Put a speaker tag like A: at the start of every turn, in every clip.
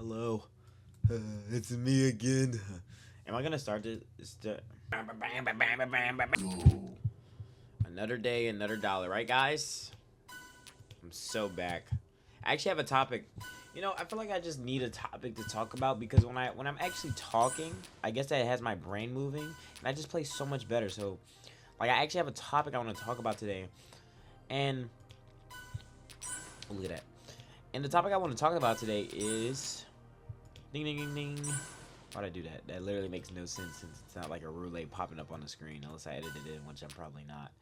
A: Hello, it's me again. Am I gonna start this? Another day, another dollar, right, guys? I'm so back. I actually have a topic. I feel like I just need a topic to talk about because when I'm actually talking, I guess that has my brain moving, and I just play so much better. So, like, I actually have a topic I want to talk about today, and look at that. And the topic I want to talk about today is ding ding ding ding. Why'd I do that? That literally makes no sense since it's not like a roulette popping up on the screen unless I edited it in, which I'm probably not.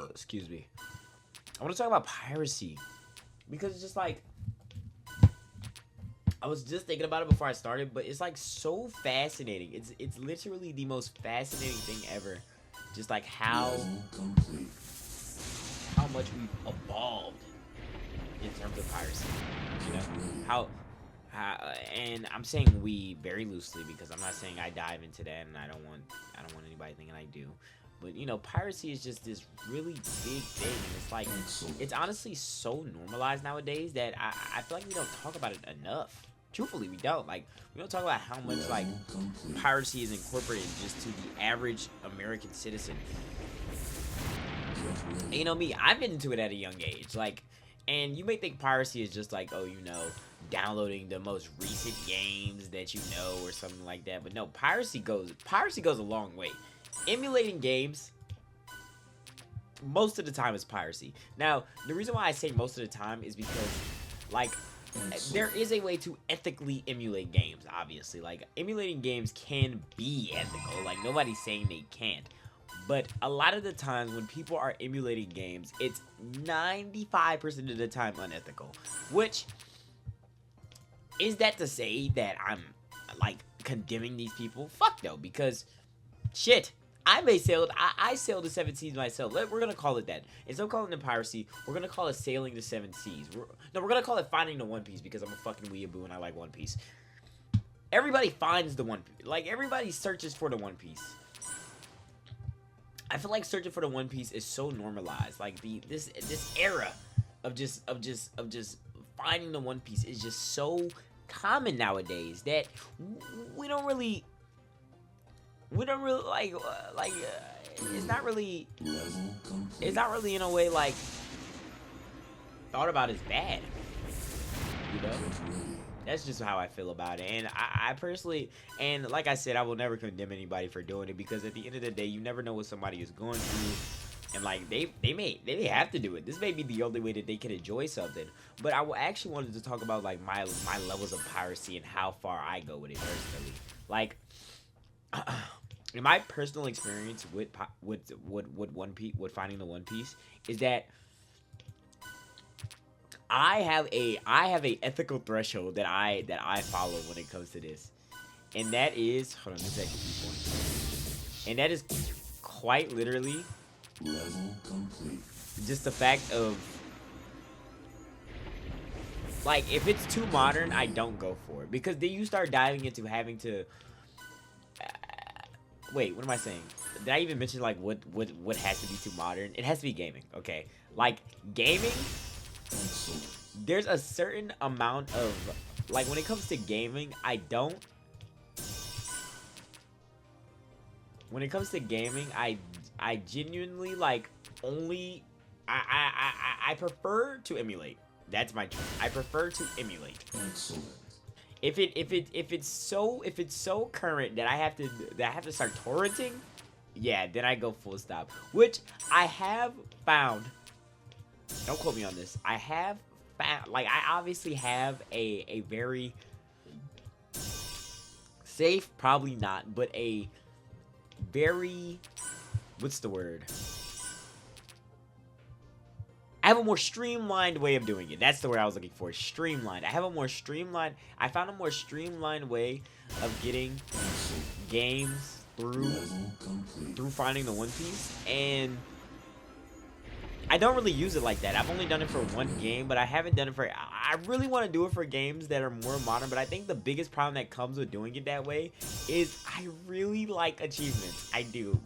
A: Excuse me. I want to talk about piracy because it's just like I was just thinking about it before I started, but it's like so fascinating. It's literally the most fascinating thing ever. Just like how much we've evolved in terms of piracy. You know how and I'm saying we very loosely because I'm not saying I dive into that, and I don't want anybody thinking I do. But piracy is just this really big thing, and it's like it's honestly so normalized nowadays that I feel like we don't talk about it enough. Truthfully, we don't. Like, we don't talk about how much like piracy is incorporated just to the average American citizen. And me, I've been into it at a young age. Like, and you may think piracy is just like, oh, downloading the most recent games that or something like that. But no, piracy goes a long way. Emulating games, most of the time, is piracy. Now, the reason why I say most of the time is because, like, there is a way to ethically emulate games, obviously. Like, emulating games can be ethical. Like, nobody's saying they can't. But a lot of the times when people are emulating games, it's 95% of the time unethical. Which, is that to say that I'm, like, condemning these people? Fuck no, because, shit, I sailed the 7 seas myself. We're gonna call it that. Instead of calling it piracy, we're gonna call it sailing the 7 seas. We're gonna call it finding the One Piece because I'm a fucking weeaboo and I like One Piece. Everybody finds the One Piece. Like, everybody searches for the One Piece. I feel like searching for the One Piece is so normalized. Like, this era of just finding the One Piece is just so common nowadays that we don't really like it's not really in a way like thought about as bad, that's just how I feel about it. And I personally, and like I said, I will never condemn anybody for doing it because at the end of the day, you never know what somebody is going through, and like they may have to do it. This may be the only way that they can enjoy something. But I actually wanted to talk about like my levels of piracy and how far I go with it personally. Like, in my personal experience with One Piece, with finding the One Piece, is that I have a ethical threshold that I follow when it comes to this, and that is hold on a second, and that is quite literally just the fact of, like, if it's too modern, I don't go for it because then you start diving into having to. Wait, what am I saying? Did I even mention like what has to be too modern? It has to be gaming, okay? Like, gaming, there's a certain amount of, like, when it comes to gaming, I genuinely like only I prefer to emulate. That's my term. I prefer to emulate. Excellent. If it's so current that I have to start torrenting, yeah, then I go full stop. Which I have found. Don't quote me on this. I have found, like, I obviously have a very safe, probably not, but a very, what's the word? I have a more streamlined way of doing it. That's the word I was looking for. Streamlined. I found a more streamlined way of getting games through finding the One Piece, and I don't really use it like that. I've only done it for one game, but I haven't done it for. I really want to do it for games that are more modern, but I think the biggest problem that comes with doing it that way is I really like achievements. I do.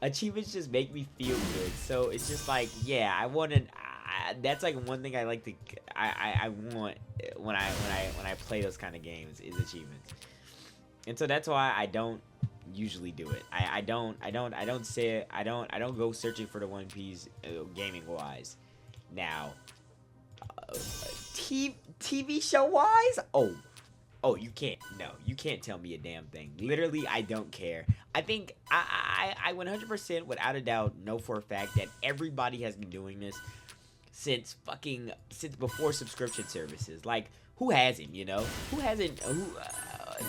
A: Achievements just make me feel good. So it's just like, yeah, that's like one thing I like to I want when I play those kind of games is achievements. And so that's why I don't usually do it. I don't go searching for the One Piece gaming wise. Now, TV show wise, oh, you can't. No, you can't tell me a damn thing. Literally, I don't care. I think I 100% without a doubt know for a fact that everybody has been doing this since before subscription services. Like, who hasn't? You know, who hasn't?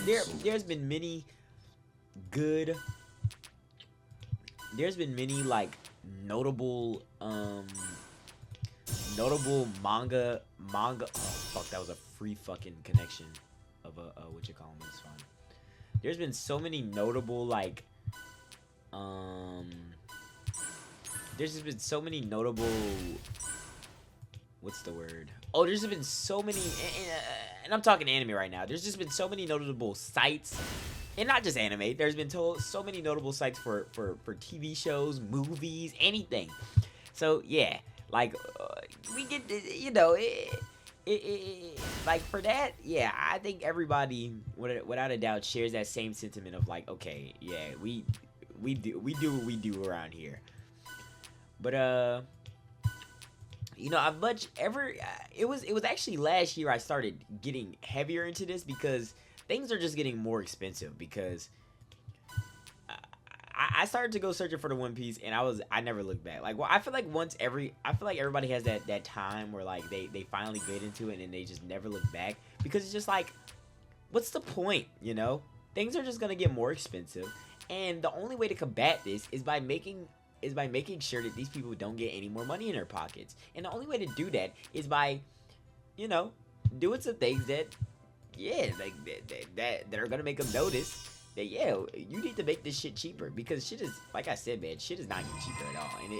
A: There's been many good. There's been many like notable manga. Oh fuck, that was a free fucking connection of a what you call them. It's fine. There's been so many notable like there's just been so many notable, what's the word? Oh, there's been so many, and I'm talking anime right now. There's just been so many notable sites, and not just anime. There's been so many notable sites for TV shows, movies, anything. So yeah, like we get, you know, like for that, yeah, I think everybody without a doubt shares that same sentiment of like, okay, yeah, we do what we do around here. But you know, it was actually last year I started getting heavier into this because things are just getting more expensive because I started to go searching for the One Piece and I never looked back. Like, well, I feel like everybody has that time where like they finally get into it and they just never look back because it's just like, what's the point, you know? Things are just gonna get more expensive, and the only way to combat this is by making sure that these people don't get any more money in their pockets. And the only way to do that is by, you know, doing some things that, yeah, like that are gonna make them notice that, yeah, you need to make this shit cheaper, because shit is, like I said, man, shit is not getting cheaper at all, and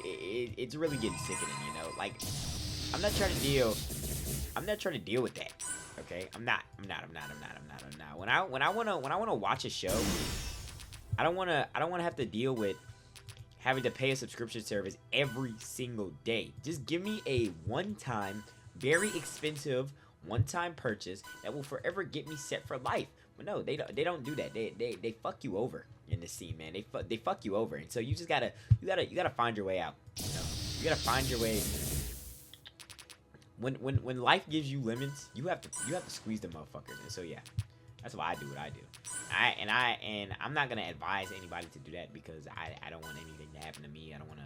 A: it's really getting sickening, you know. Like, I'm not trying to deal with that. Okay, I'm not. When I wanna watch a show, I don't wanna have to deal with having to pay a subscription service every single day. Just give me a one-time, very expensive one-time purchase that will forever get me set for life. But no, they don't do that. They fuck you over in this scene, man. They fuck you over, and so you just gotta find your way out. You know, you gotta find your way. When life gives you lemons, you have to squeeze the motherfuckers. And so yeah, that's why I do what I do. I'm not gonna advise anybody to do that because I don't want anything to happen to me. I don't want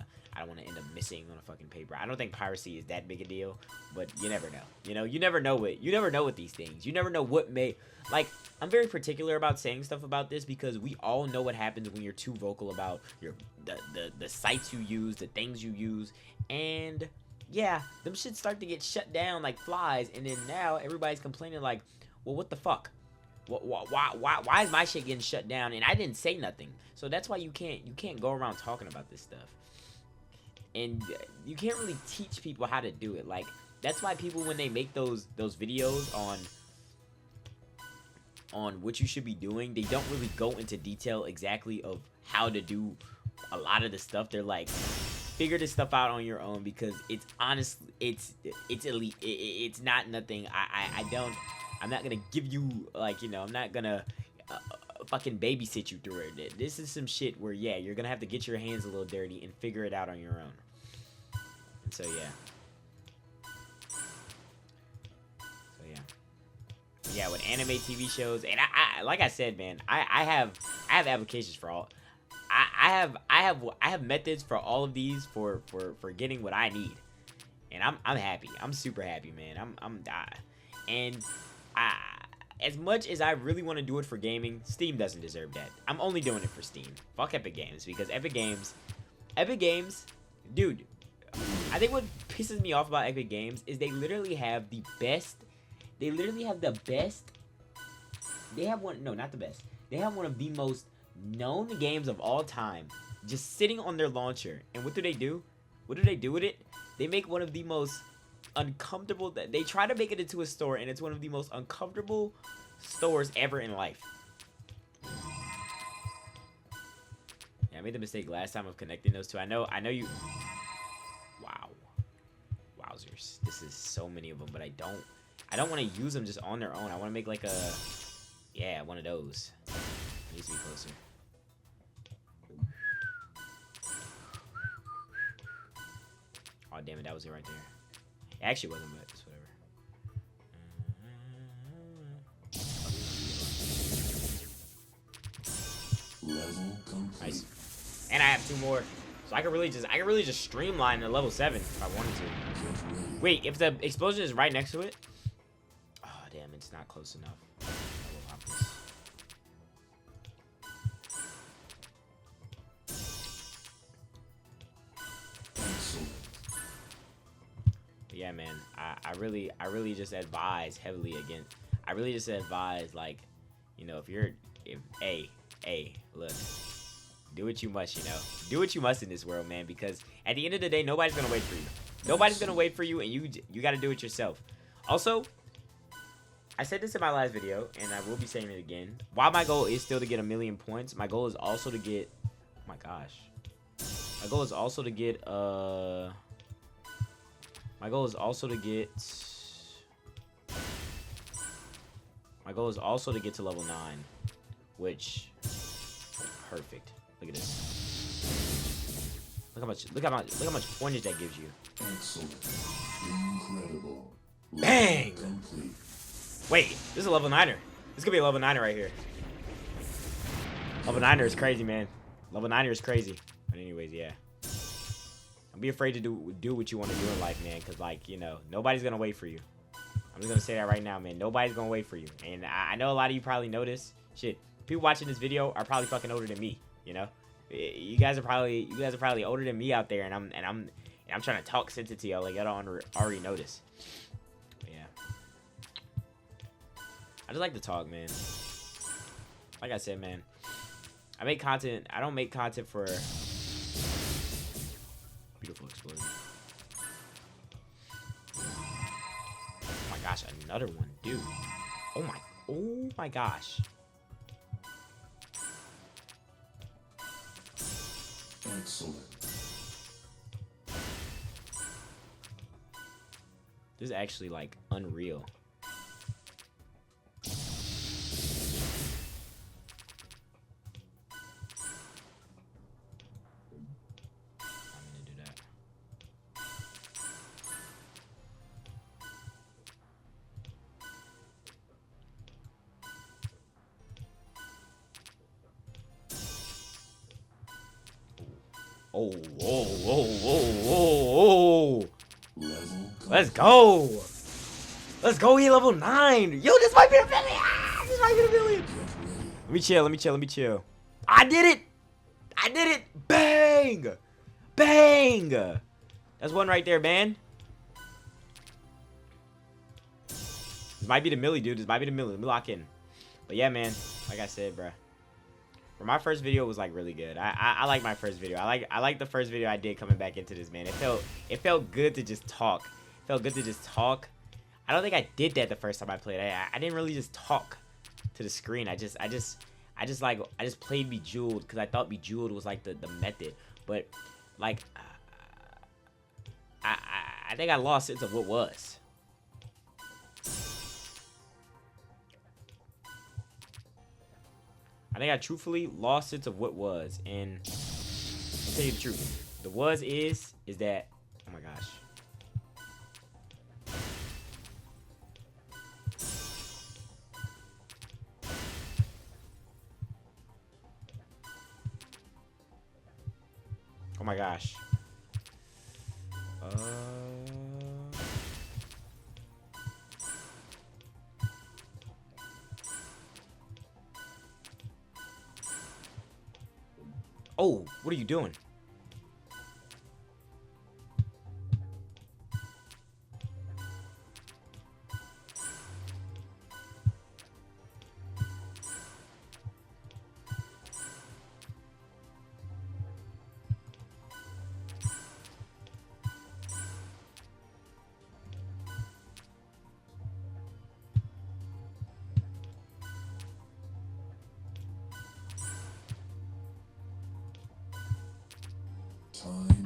A: to end up missing on a fucking paper. I don't think piracy is that big a deal, but you never know. You know, you never know with these things. You never know what may, like, I'm very particular about saying stuff about this because we all know what happens when you're too vocal about the sites you use, the things you use, and yeah, them shit start to get shut down like flies, and then now everybody's complaining like, well, what the fuck? Why is my shit getting shut down and I didn't say nothing? So that's why you can't go around talking about this stuff, and you can't really teach people how to do it. Like, that's why people, when they make those videos on what you should be doing, they don't really go into detail exactly of how to do a lot of the stuff. They're like, figure this stuff out on your own, because it's honestly, it's elite. It's not nothing. I'm not gonna give you, like, you know, I'm not gonna fucking babysit you through it. This is some shit where, yeah, you're gonna have to get your hands a little dirty and figure it out on your own. And so yeah, with anime TV shows, and I like I said, man, I have applications for all. I have methods for all of these for getting what I need, and I'm happy. I'm super happy, man. And as much as I really want to do it for gaming, Steam doesn't deserve that. I'm only doing it for Steam. Fuck Epic Games, because Epic Games, dude. I think what pisses me off about Epic Games is they literally have the best. They have one. No, not the best. They have one of the most known games of all time just sitting on their launcher. And what do they do? What do they do with it? They make one of the most uncomfortable. They try to make it into a store, and it's one of the most uncomfortable stores ever in life. Yeah, I made the mistake last time of connecting those two. I know you. Wow, Bowsers. This is so many of them, but I don't want to use them just on their own. I want to make like a, yeah, one of those. It needs to be closer. Oh, damn it, that was it right there. It actually wasn't, but it's whatever.
B: Level complete.
A: Nice. And I have 2 more. So I could really just streamline the level 7 if I wanted to. Wait, if the explosion is right next to it? Oh, damn, it's not close enough. But yeah, man, I really just advise heavily against. I really just advise, like, you know, hey, look. Do what you must, you know. Do what you must in this world, man, because at the end of the day, nobody's going to wait for you. Nobody's going to wait for you, and you got to do it yourself. Also, I said this in my last video, and I will be saying it again. While my goal is still to get 1,000,000 points, my goal is also to get... Oh, my gosh. My goal is also to get... My goal is also to get... My goal is also to get to level 9, which... Perfect. Look at this. Look how much pointage that gives you.
B: Excellent. Incredible.
A: Bang!
B: Complete.
A: Wait, this is a level 9er. This could be a level 9er right here. Level 9er is crazy, man. Level 9er is crazy. But anyways, yeah. Don't be afraid to do what you want to do in life, man. Because, like, you know, nobody's going to wait for you. I'm just going to say that right now, man. Nobody's going to wait for you. And I know a lot of you probably know this. Shit. People watching this video are probably fucking older than me, you know? You guys are probably older than me out there, and I'm trying to talk sense to y'all like y'all don't already know this. But yeah. I just like to talk, man. Like I said, man. I make content. I don't make content for beautiful explosion. Oh my gosh, another one, dude. Oh my gosh.
B: Excellent.
A: This is actually like unreal. I'm gonna do that. Oh, whoa, whoa, whoa, whoa, whoa. Let's go. Let's go, he level 9. Yo, this might be a million. Ah, this might be a million. Let me chill. I did it. Bang. Bang. That's one right there, man. This might be the milli, dude. This might be the milli. Let me lock in. But yeah, man. Like I said, bruh. For my first video was like really good. I like my first video. I like the first video I did coming back into this, man. It felt good to just talk. It felt good to just talk. I don't think I did that the first time I played. I didn't really just talk to the screen. I just played Bejewled because I thought Bejewled was like the method. But like I think I lost sense of what was. I think I truthfully lost sense of what was, and I'll tell you the truth. The was is that, oh my gosh. Oh my gosh. Oh, what are you doing?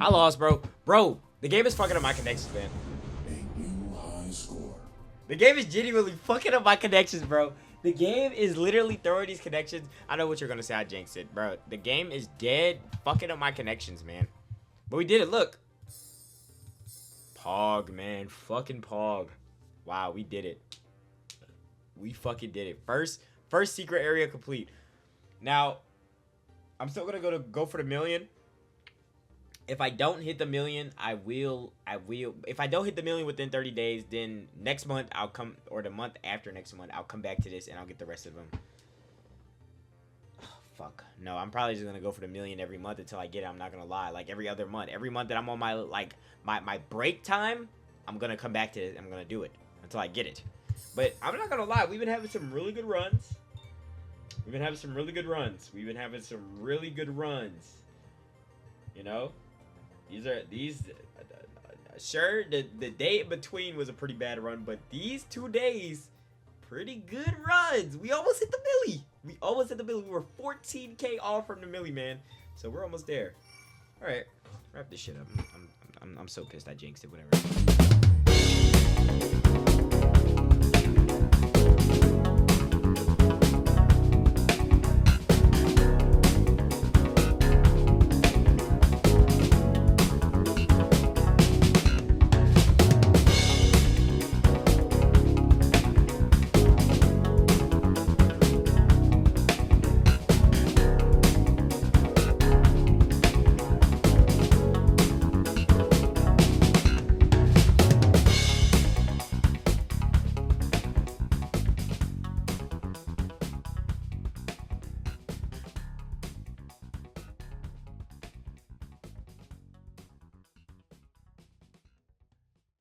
A: I lost, bro. Bro, the game is fucking up my connections, man. The game is genuinely fucking up my connections, bro. The game is literally throwing these connections. I know what you're gonna say. I jinxed it, bro. The game is dead, fucking up my connections, man. But we did it. Look. Pog, man. Fucking Pog. Wow, we did it. We fucking did it. First secret area complete. Now, I'm still gonna go for the million. If I don't hit the million, I will. If I don't hit the million within 30 days, then next month I'll come, or the month after next month, I'll come back to this and I'll get the rest of them. Oh, fuck. No, I'm probably just gonna go for the million every month until I get it. I'm not gonna lie. Like every other month. Every month that I'm on my break time, I'm gonna come back to it. I'm gonna do it until I get it. But I'm not gonna lie. We've been having some really good runs. You know? Sure, the day in between was a pretty bad run, but these 2 days, pretty good runs. We almost hit the milli. We were 14K off from the milli, man. So we're almost there. All right, wrap this shit up. I'm so pissed I jinxed it. Whatever.